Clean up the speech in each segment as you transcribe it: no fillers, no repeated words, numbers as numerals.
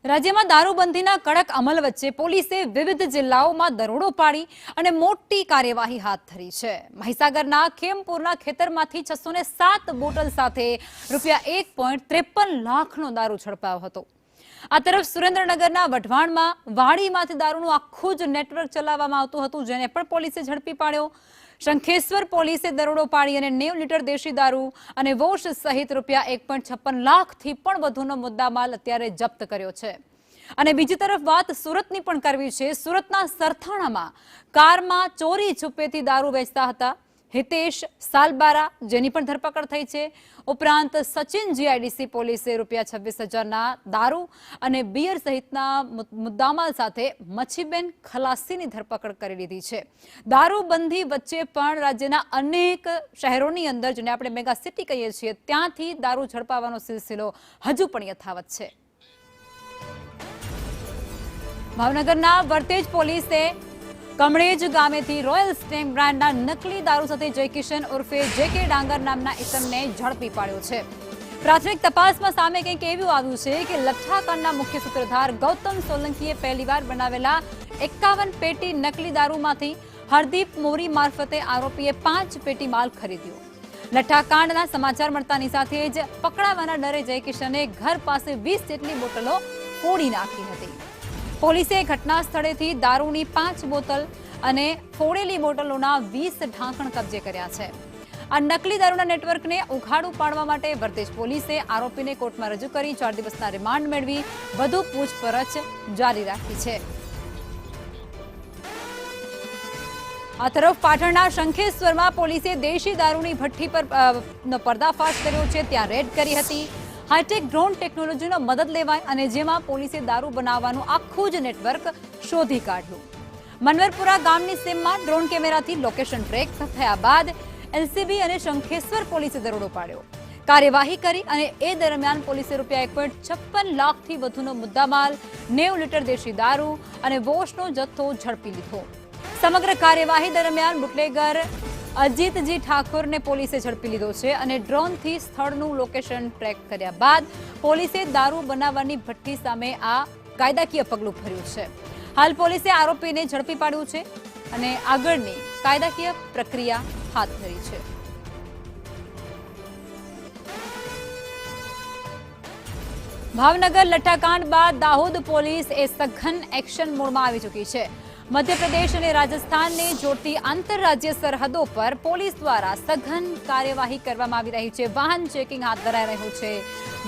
રાજ્યમાં દારૂબંધીના કડક અમલ વચ્ચે પોલીસે વિવિધ જિલ્લાઓમાં દરોડો પાડી અને મોટી કાર્યવાહી હાથ ધરી છે। મહીસાગરના ખેમપુરના ખેતરમાંથી 607 બોટલ સાથે ₹1.53 લાખનો દારૂ ઝડપાયો હતો। આ તરફ સુરેન્દ્રનગરના વઢવાણમાં વાડીમાંથી દારૂનું આખું જ નેટવર્ક ચલાવવામાં આવતું હતું, જેને પણ પોલીસે ઝડપી પાડ્યો। શંખેશ્વર પોલીસે દરોડો પાડી અને 90 લીટર દેશી દારૂ અને વોશ સહિત ₹1.56 લાખથી પણ વધુનો મુદ્દામાલ અત્યારે જપ્ત કર્યો છે। અને બીજી તરફ વાત સુરતની પણ કરવી છે। સુરતના સરથાણામાં કારમાં ચોરી છુપેથી દારૂ વેચતા હતા હિતેશ સાલબારા, જેની પણ ધરપકડ થઈ છે। ઉપરાંત સચિન જીઆઈડીસી પોલીસે ₹26,000ના દારૂ અને બિયર સહિતના મુદ્દામાલ સાથે મચ્છીબેન ખલાસીની ધરપકડ કરી લીધી છે। દારૂબંધી વચ્ચે પણ રાજ્યના અનેક શહેરોની અંદર, જેને આપણે મેગા સિટી કહીએ છીએ, ત્યાંથી દારૂ ઝડપાવવાનો સિલસિલો હજુ પણ યથાવત છે। ભાવનગરના વર્તેજ પોલીસે કમળેજ ગામેથી રોયલ સ્ટેમ બ્રાન્ડના નકલી દારૂ સાથે જયકિશન ઉર્ફે જેકે ડાંગર નામના ઇસમને ઝડપી પાડ્યો છે। પ્રાથમિક તપાસમાં સામે કંઈક એવું આવ્યું છે કે લઠ્ઠાકાંડના મુખ્ય સૂત્રધાર ગૌતમ સોલંકીએ પહેલીવાર બનાવેલા 51 પેટી નકલી દારૂમાંથી હરદીપ મોરી મારફતે આરોપીએ 5 પેટી માલ ખરીદ્યો। લઠ્ઠાકાંડના સમાચાર મળતાની સાથે જ પકડાવાના ડરે જયકિશને ઘર પાસે 20 જેટલી બોટલો ફોડી નાખી હતી। પોલીસે ઘટના સ્થળેથી દારૂની 5 બોટલ અને ફોડેલી બોટલોના 20 ઢાંકણ કબજે કર્યા છે। આ નકલી દારૂના નેટવર્કને ઉઘાડું પાડવા માટે વર્તેજ પોલીસે આરોપીને કોર્ટમાં રજૂ કરી 4 દિવસના રિમાન્ડ મેળવી વધુ પૂછપરછ જારી રાખી છે। આ તરફ પાટણના શંખેશ્વરમાં પોલીસે દેશી દારૂની ભઠ્ઠી પર પર્દાફાશ કર્યો છે। ત્યાં રેડ કરી હતી। હાઈટેક ડ્રોન ટેકનોલોજીનો મદદ લેવાય અને જેમાં પોલીસે દારૂ બનાવવાનું આખું જ નેટવર્ક શોધી કાઢ્યું। મનવરપુરા ગામની સીમમાં ડ્રોન કેમેરાથી લોકેશન ટ્રેક થયા બાદ એલસીબી અને શંખેશ્વર પોલીસે દરોડો પાડ્યો, કાર્યવાહી કરી અને એ દરમિયાન પોલીસે ₹1.56 લાખથી વધુનો મુદ્દામાલ, 90 લીટર દેશી દારૂ અને વોશનો જથ્થો ઝડપી લીધો। સમગ્ર કાર્યવાહી દરમિયાન બુટલેગર અજીતજી ઠાકોરને પોલીસે ઝડપી લીધો છે અને ડ્રોનથી સ્થળનું લોકેશન ટ્રેક કર્યા બાદ પોલીસે દારૂ બનાવવાની ભઠ્ઠી સામે આ કાયદાકીય પગલું ભર્યું છે। હાલ પોલીસે આરોપીને ઝડપી પાડ્યું છે અને આગળની કાયદાકીય પ્રક્રિયા હાથ ધરી છે। ભાવનગર લઠ્ઠાકાંડ બાદ દાહોદ પોલીસ એ સઘન એક્શન મોડમાં આવી ચૂકી છે। મધ્યપ્રદેશ અને રાજસ્થાનને જોડતી આંતરરાજ્ય સરહદો પર પોલીસ દ્વારા સઘન કાર્યવાહી કરવામાં આવી રહી છે। વાહન ચેકિંગ હાથ ધરાઈ રહ્યું છે,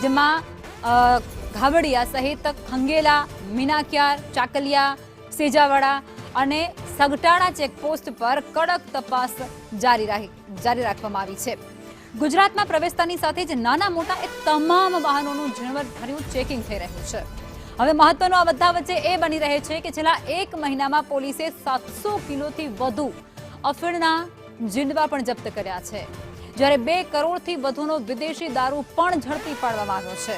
જેમાં ઘાબડિયા સહિત ખંગેલા, મીનાક્યાર, ચાકલિયા, સેજાવાડા અને સગટાણા ચેકપોસ્ટ પર કડક તપાસ જારી રાખવામાં આવી છે। ગુજરાતમાં પ્રવેશતાની સાથે જ નાના મોટા એ તમામ વાહનોનું ઝીણવટભર્યું ચેકિંગ થઈ રહ્યું છે। હવે મહત્વનું આ બધા વચ્ચે એ બની રહે છે કે છેલ્લા 1 મહિનામાં પોલીસે 700 કિલોથી વધુ અફીણના જીંડવા પણ જપ્ત કર્યા છે, જ્યારે 2 કરોડથી વધુનો વિદેશી દારૂ પણ ઝડપી પાડવામાં આવ્યો છે।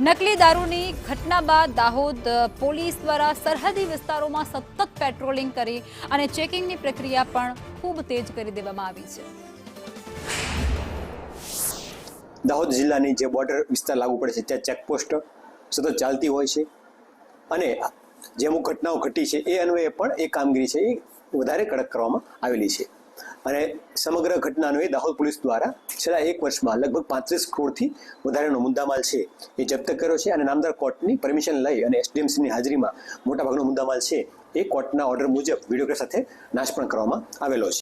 નકલી દારૂની ઘટના બાદ દાહોદ પોલીસ દ્વારા સરહદી વિસ્તારોમાં સતત પેટ્રોલિંગ કરી અને ચેકિંગની પ્રક્રિયા પણ ખૂબ તેજ કરી દેવામાં આવી છે। દાહોદ જિલ્લાની જે બોર્ડર વિસ્તાર લાગુ પડે છે ત્યાં ચેકપોસ્ટ સતત ચાલતી હોય છે અને જે અમુક ઘટનાઓ ઘટી છે એ અન્વયે પણ એ કામગીરી છે એ વધારે કડક કરવામાં આવેલી છે। અને સમગ્ર ઘટના અન્વયે દાહોદ પોલીસ દ્વારા છેલ્લા 1 વર્ષમાં લગભગ 35 કરોડથી વધારેનો મુદ્દામાલ છે એ જપ્ત કર્યો છે અને નામદાર કોર્ટની પરમિશન લઈ અને એસડીએમસીની હાજરીમાં મોટાભાગનો મુદ્દામાલ છે એ કોર્ટના ઓર્ડર મુજબ વિડીયોગ્રાફ સાથે નાશ પણ કરવામાં આવેલો છે।